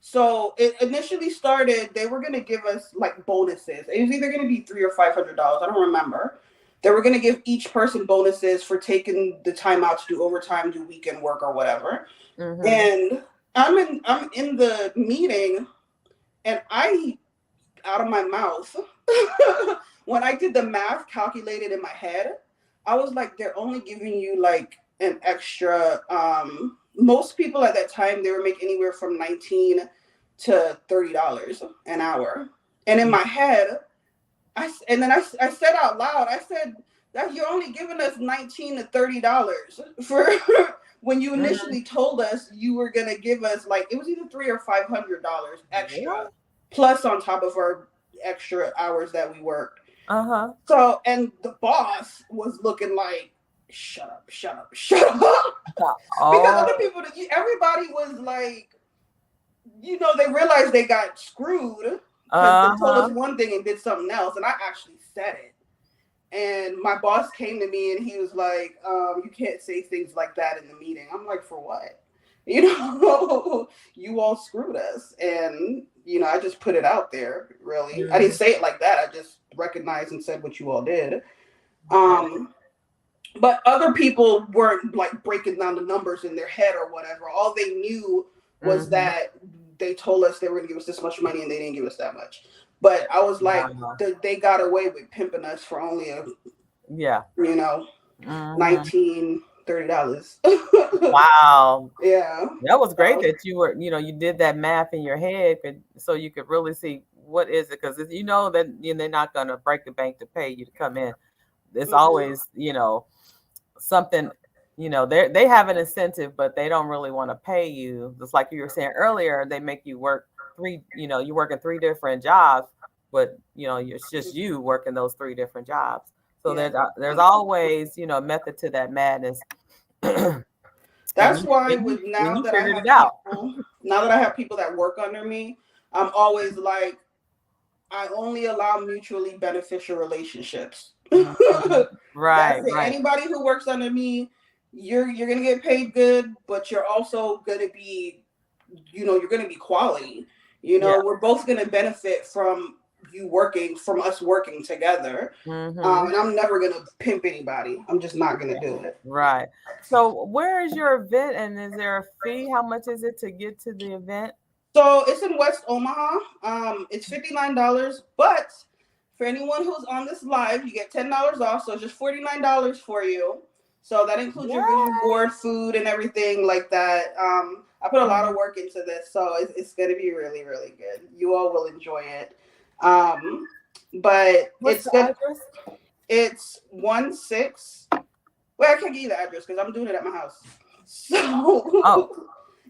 So it initially started, they were going to give us like bonuses. It was either going to be $300 or $500. I don't remember. They were going to give each person bonuses for taking the time out to do overtime, do weekend work or whatever. And I'm in the meeting, and out of my mouth, when I did the math calculated in my head, I was like, they're only giving you like an extra most people at that time, they were making anywhere from 19 to $30 an hour. And in my head, I said out loud, I said that you're only giving us 19 to $30 for when you initially told us you were gonna give us, like, it was either $300 or $500 extra, plus on top of our extra hours that we worked. So, and the boss was looking like, shut up, shut up, shut up. Because other people, everybody was like, they realized they got screwed because they told us one thing and did something else. And I actually said it. And my boss came to me and he was like, you can't say things like that in the meeting. I'm like, for what? You all screwed us. And, I just put it out there, really. I didn't say it like that. I just recognized and said what you all did. But other people weren't like breaking down the numbers in their head or whatever. All they knew was that they told us they were going to give us this much money and they didn't give us that much. But I was like, they got away with pimping us for only $19, $30. Wow. Yeah. That was great that you were, you did that math in your head so you could really see what is it. Because that they're not going to break the bank to pay you to come in. It's always, something, they have an incentive, but they don't really want to pay you. Just like you were saying earlier, they make you work you're working 3 different jobs, but it's just you working those 3 different jobs. So there's always, method to that madness. That's why now that I have people that work under me, I'm always like, I only allow mutually beneficial relationships. Right. Anybody who works under me, you're gonna get paid good, but you're also gonna be, you're gonna be quality. We're both gonna benefit from us working together. And I'm never gonna pimp anybody. I'm just not gonna do it. Right. So where is your event, and is there a fee? How much is it to get to the event? So it's in West Omaha. It's $59, but for anyone who's on this live, you get $10 off. So it's just $49 for you. So that includes your vision board, food, and everything like that. I put a lot of work into this, so it's going to be really, really good. You all will enjoy it. But what's the address? It's 16. Well, I can't give you the address because I'm doing it at my house. So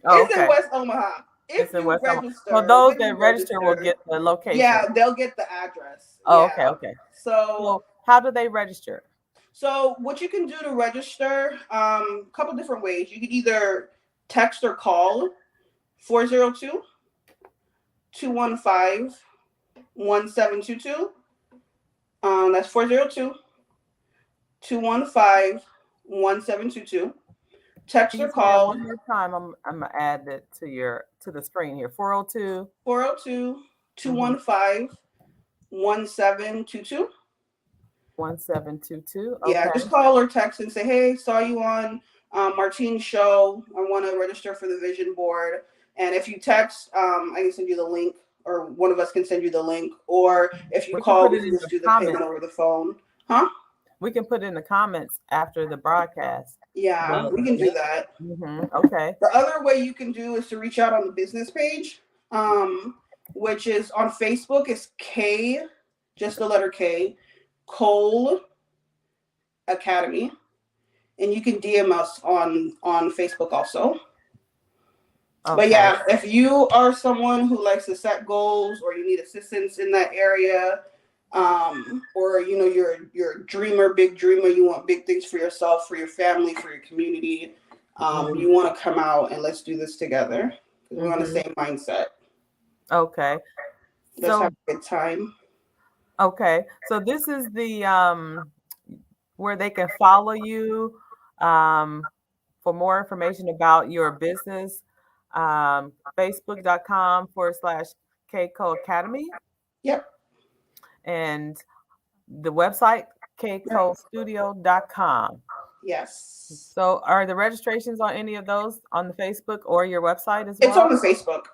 it's in West Omaha. If you register, so those that register will get the location. Yeah, they'll get the address. Oh, yeah. Okay. So how do they register? So what you can do to register, a couple different ways. You can either text or call 402-215-1722. That's 402-215-1722. Text or call. One more time. I'm gonna add that to the screen here. 402-215-1722. 1722. Okay. Yeah, just call or text and say, hey, saw you on Martine's show. I want to register for the vision board. And if you text, I can send you the link, or one of us can send you the link. Or if you call, we can just do the payment over the phone. Huh? We can put it in the comments after the broadcast. Yeah, we can do that. Okay. The other way you can do is to reach out on the business page, which is on Facebook. It's K, just the letter K, Cole Academy, and you can DM us on Facebook also. Okay. But yeah, if you are someone who likes to set goals, or you need assistance in that area, or you're a dreamer, big dreamer, you want big things for yourself, for your family, for your community, you want to come out and let's do this together. We're on the same mindset. Okay. Let's have a good time. Okay, so this is the where they can follow you for more information about your business. Facebook.com/Keiko Academy. Yep. And the website KeikoStudio.com. Yes. So are the registrations on any of those on the Facebook or your website as well? It's on the Facebook.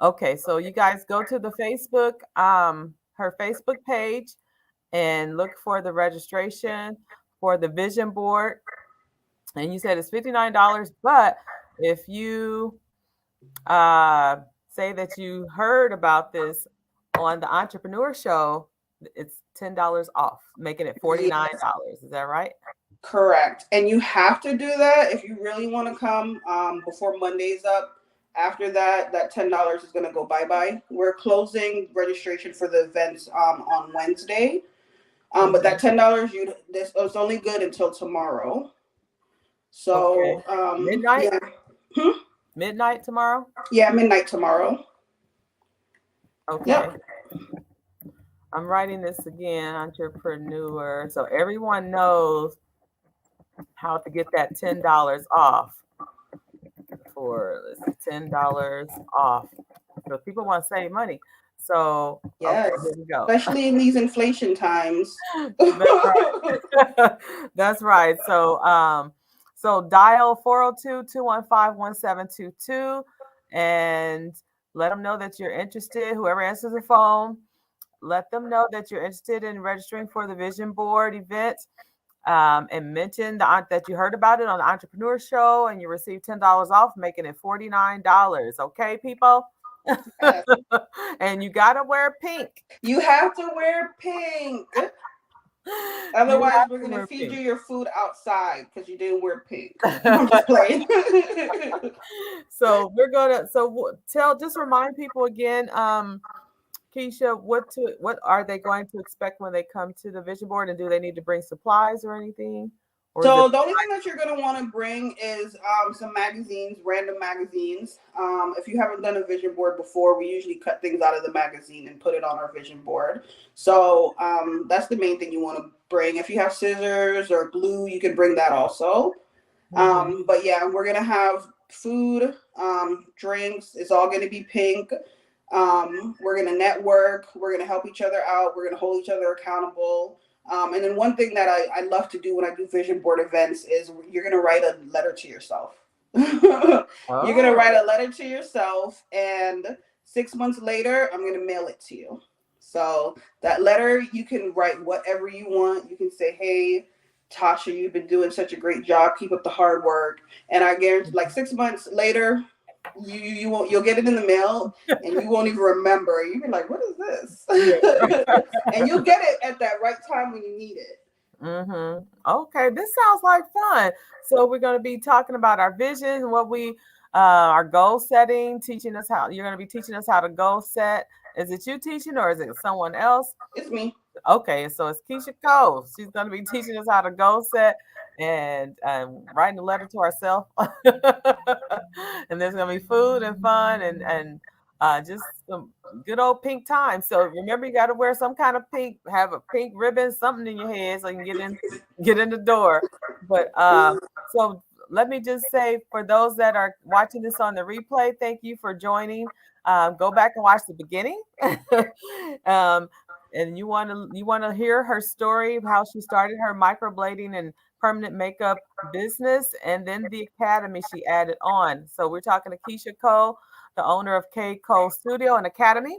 Okay, so you guys go to the Facebook, her Facebook page, and look for the registration for the vision board. And you said it's $59, but if you say that you heard about this on the Entrepreneur Show, it's $10 off, making it $49. Is that right? Correct. And you have to do that if you really want to come before Monday's up. After that, that $10 is going to go bye bye. We're closing registration for the events on Wednesday. But that $10, this is only good until tomorrow. Okay. So Midnight? yeah. Hmm? Midnight tomorrow? Yeah, midnight tomorrow. Okay. Yep. I'm writing this again, entrepreneur. So everyone knows how to get that $10 off for $10 off. So people want to save money. So Yes. okay, here we go. Especially in these inflation times. That's right. That's right. So dial 402-215-1722 and let them know that you're interested. Whoever answers the phone, let them know that you're interested in registering for the Vision Board event. And mention that you heard about it on the Entrepreneur Show and you received $10 off, making it $49. Okay, people? Yes. And you got to wear pink. You have to wear pink. Otherwise, we're going to feed you your food outside because you didn't wear pink. I'm just playing. So we're going to, just remind people again, Keysha, what are they going to expect when they come to the Vision Board, and do they need to bring supplies or anything? Or so the only thing that you're going to want to bring is some magazines, random magazines. If you haven't done a vision board before, we usually cut things out of the magazine and put it on our vision board. So that's the main thing you want to bring. If you have scissors or glue, you can bring that also. But yeah, we're going to have food, drinks. It's all going to be pink. We're going to network. We're going to help each other out. We're going to hold each other accountable. And then one thing that I love to do when I do vision board events is you're going to write a letter to yourself. You're going to write a letter to yourself, and 6 months later, I'm going to mail it to you. So that letter, you can write whatever you want. You can say, hey, Tasha, you've been doing such a great job. Keep up the hard work. And I guarantee, like 6 months later, you'll get it in the mail, and you won't even remember. You'll be like, what is this? And you'll get it at that right time when you need it. Okay, this sounds like fun. So we're going to be talking about our vision, what we our goal setting, teaching us how. You're going to be teaching us how to goal set. Is it you teaching, or is it someone else? It's me. Okay, so it's Keysha Cole. She's going to be teaching us how to goal set and writing a letter to ourselves. And there's going to be food and fun and just some good old pink time. So remember, you got to wear some kind of pink, have a pink ribbon, something in your head so you can get in the door. But so let me just say, for those that are watching this on the replay, thank you for joining. Go back and watch the beginning. And you want to hear her story of how she started her microblading and permanent makeup business, and then the academy she added on. So we're talking to Keysha Cole, the owner of K Cole Studio and Academy.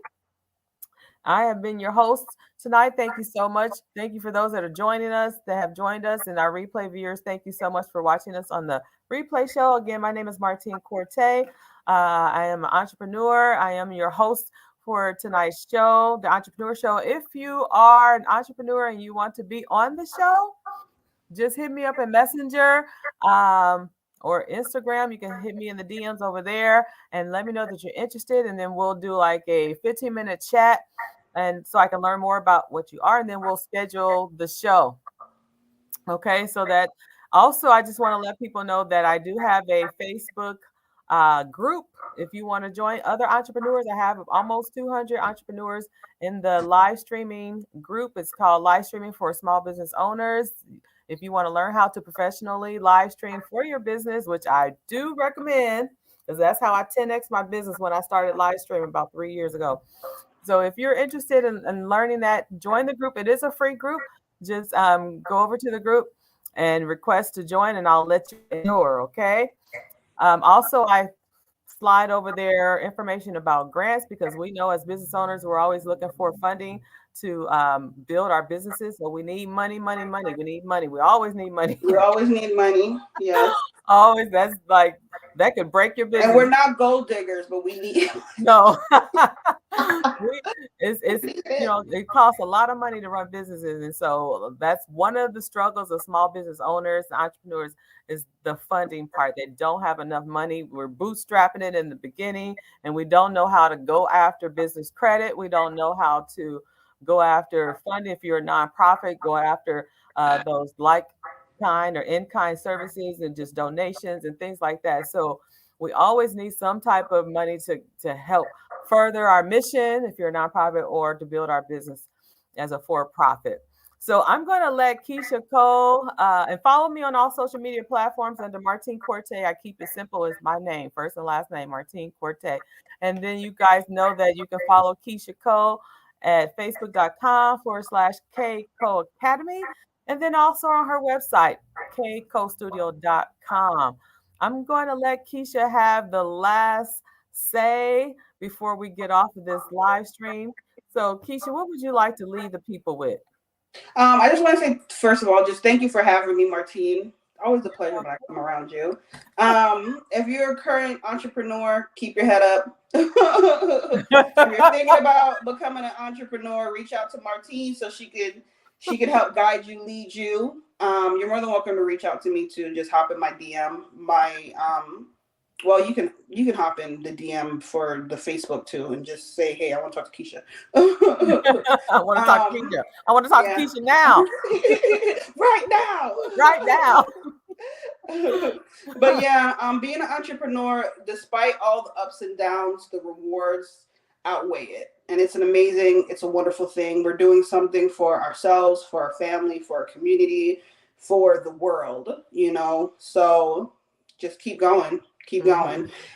I have been your host tonight. Thank you so much. Thank you for those that are joining us, that have joined us, and our replay viewers. Thank you so much for watching us on the replay show. Again, my name is Martine Corte. I am an entrepreneur. I am your host for tonight's show, the Entrepreneur Show. If you are an entrepreneur and you want to be on the show, just hit me up in Messenger or Instagram. You can hit me in the DMs over there and let me know that you're interested. And then we'll do like a 15-minute chat, and so I can learn more about what you are. And then we'll schedule the show. Okay, so that also, I just want to let people know that I do have a Facebook group. If you want to join other entrepreneurs, I have almost 200 entrepreneurs in the live streaming group. It's called Live Streaming for Small Business Owners. If you want to learn how to professionally live stream for your business, which I do recommend, because that's how I 10x my business when I started live streaming about 3 years ago. So if you're interested in learning that, join the group. It is a free group. Just go over to the group and request to join, and I'll let you know. Okay. Also, I slide over there information about grants, because we know as business owners, we're always looking for funding to build our businesses. So we need money. We need money. We always need money. We always need money. Yes. Always, that's like that could break your And we're business. not gold diggers, but we need, No. we, it's we need you it. know, it costs a lot of money to run businesses, and so that's one of the struggles of small business owners, entrepreneurs, is the funding part. They don't have enough money. We're bootstrapping it in the beginning, and we don't know how to go after business credit. We don't know how to go after funding. If you're a nonprofit, go after those like kind or in kind services and just donations and things like that. So we always need some type of money to help further our mission if you're a nonprofit or to build our business as a for-profit. So I'm going to let Keysha Cole and follow me on all social media platforms under Martine Corte. I keep it simple as my name, first and last name, Martine Corte. And then you guys know that you can follow Keysha Cole at facebook.com/K Co Academy. And then also on her website, kcostudio.com. I'm going to let Keysha have the last say before we get off of this live stream. So, Keysha, what would you like to leave the people with? I just want to say, first of all, just thank you for having me, Martine. Always a pleasure when I come around you. If you're a current entrepreneur, keep your head up. If you're thinking about becoming an entrepreneur, reach out to Martine so she could help guide you, lead you. You're more than welcome to reach out to me too. Just hop in my DM. Well, you can hop in the DM for the Facebook too, and just say, "Hey, I want to talk to Keysha." I want to talk to Keysha. I want to talk to Yeah. Keysha now, Right now. right now. But yeah, being an entrepreneur, despite all the ups and downs, the rewards outweigh it. And it's a wonderful thing. We're doing something for ourselves, for our family, for our community, for the world. So just keep going.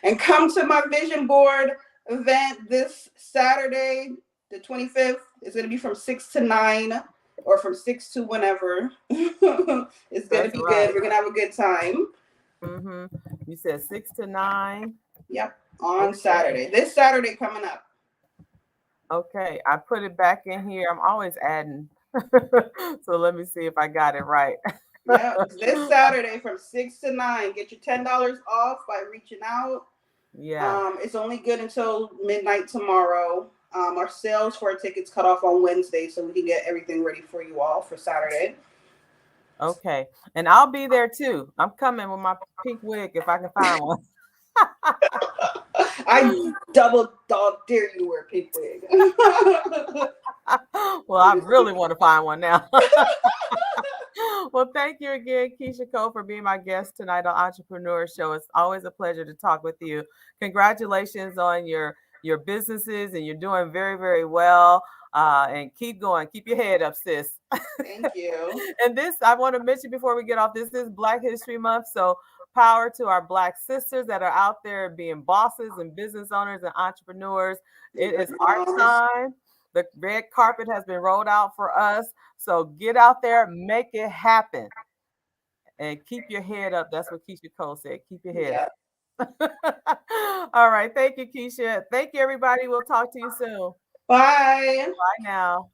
And come to my vision board event this Saturday, the 25th. It's going to be from 6 to 9 or from 6 to whenever. It's going to That's be right. good. We're going to have a good time. Mm-hmm. You said 6 to 9. Yep, on Okay. Saturday. This Saturday coming up. Okay. I put it back in here. I'm always adding. So let me see if I got it right. Yep, this Saturday from 6 to 9. Get your $10 off by reaching out. Yeah. It's only good until midnight tomorrow. Our sales for our tickets cut off on Wednesday, so we can get everything ready for you all for Saturday. Okay. And I'll be there too. I'm coming with my pink wig if I can find one. I double dog dare you to wear a pink wig. Well, I really want to find one now. Well, thank you again, Keysha Cole, for being my guest tonight on Entrepreneur Show. It's always a pleasure to talk with you. Congratulations on your businesses, and you're doing very, very well. And keep going. Keep your head up, sis. Thank you. And this, I want to mention before we get off, this is Black History Month. So, power to our Black sisters that are out there being bosses and business owners and entrepreneurs. It is our time. The red carpet has been rolled out for us. So, get out there, make it happen, and keep your head up. That's what Keisha Cole said. Keep your head Yeah. up. All right. Thank you, Keisha. Thank you, everybody. We'll talk to you soon. Bye. Bye now.